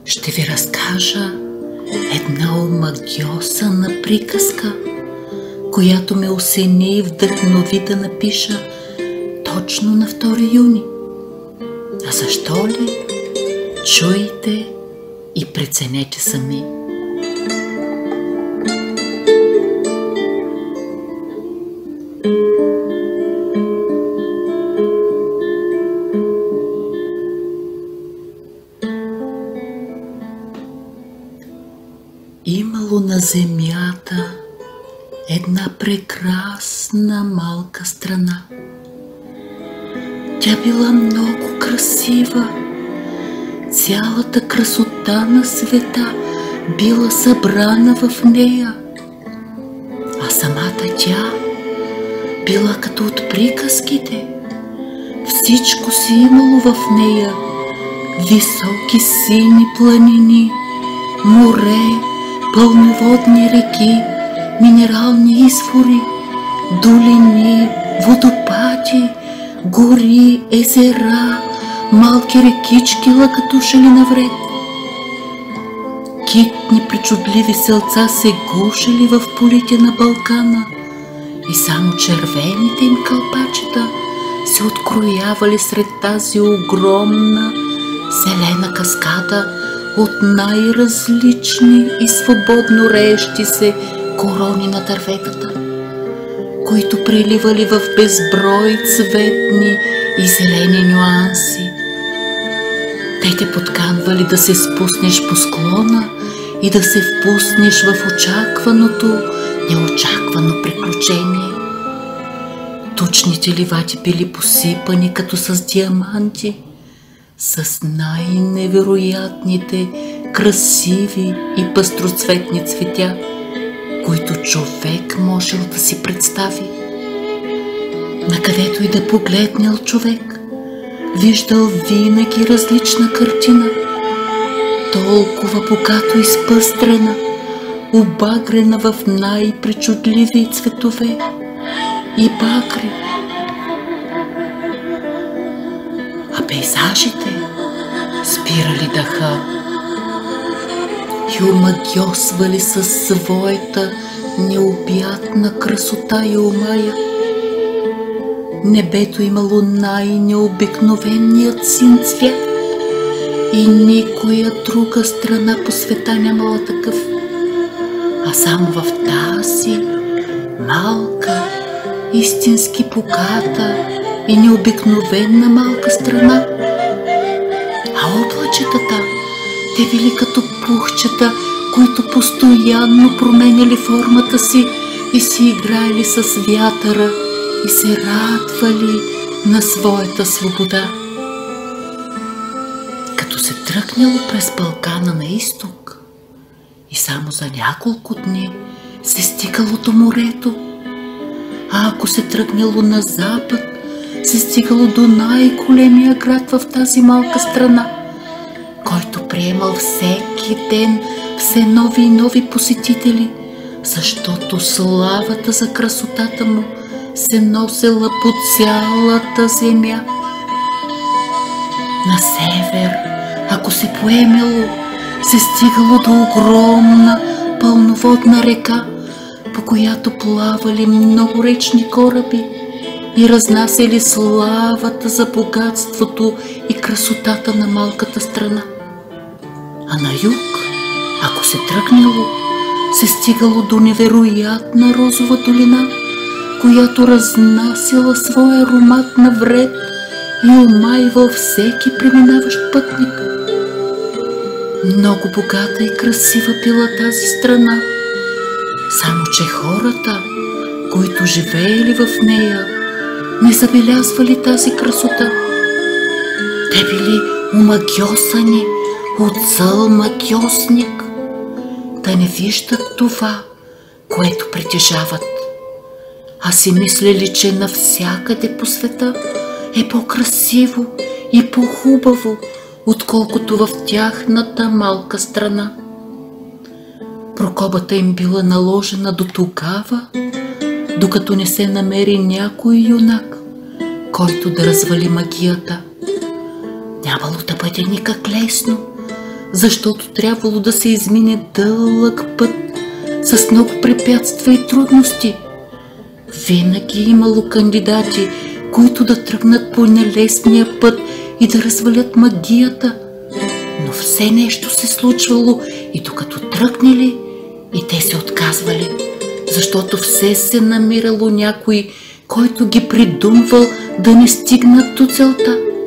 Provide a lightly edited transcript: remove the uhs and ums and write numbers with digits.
ще ви разкажа една омагьосана приказка, която ме осени и вдъхнови да напиша точно на 2 юни. А защо ли? Чуйте и преценете сами. Имало на земята една прекрасна малка страна. Тя била много красива. Цялата красота на света била събрана в нея. А самата тя била като от приказките. Всичко си имало в нея. Високи сини планини, море, пълноводни реки, минерални извори, долини, водопади, гори, езера, малки рекички лакатушали навред. Китни причудливи селца се гушили в полите на Балкана и само червените им кълпачета се откроявали сред тази огромна зелена каскада от най-различни и свободно реещи се корони на дърветата, които приливали в безброй цветни и зелени нюанси. Те те подканвали да се спуснеш по склона и да се впуснеш в очакваното, неочаквано приключение. Тучните ливади били посипани като с диаманти, с най-невероятните, красиви и пъстроцветни цветя, които човек можел да си представи. Накъдето и да погледнал човек, виждал винаги различна картина, толкова богато изпъстрена, обагрена в най-причудливи цветове и багри. А пейзажите спирали дъха и омагьосвали със своята необятна красота и омая. Небето имало най-необикновеният син цвят и никоя друга страна по света нямала такъв. А само в тази малка, истински богата и необикновена малка страна. А облачетата, те били като пухчета, които постоянно променяли формата си и си играли с вятъра и се радвали на своята свобода. Като се тръгнало през Балкана на изток и само за няколко дни се стигало до морето, а ако се тръгнало на запад, се стигало до най-големия град в тази малка страна, който приемал всеки ден все нови и нови посетители, защото славата за красотата му се носела по цялата земя. На север, ако се поемело, се стигало до огромна пълноводна река, по която плавали много речни кораби и разнасяли славата за богатството и красотата на малката страна. А на юг, ако се тръгнало, се стигало до невероятна розова долина, която разнасяла своя аромат навред и омайвал всеки преминаващ пътник. Много богата и красива била тази страна, само че хората, които живеели в нея, не забелязвали тази красота. Те били омагьосани от зъл магьосник, да не виждат това, което притежават, а си мислели, че навсякъде по света е по-красиво и по-хубаво, отколкото в тяхната малка страна. Прокобата им била наложена до тогава, докато не се намери някой юнак, който да развали магията. Нямало да бъде никак лесно, защото трябвало да се измине дълъг път с много препятствия и трудности. Винаги имало кандидати, които да тръгнат по нелесния път и да развалят магията, но все нещо се случвало и докато тръгнали, и те се отказвали, защото все се намирало някой, който ги придумвал да не стигнат до целта.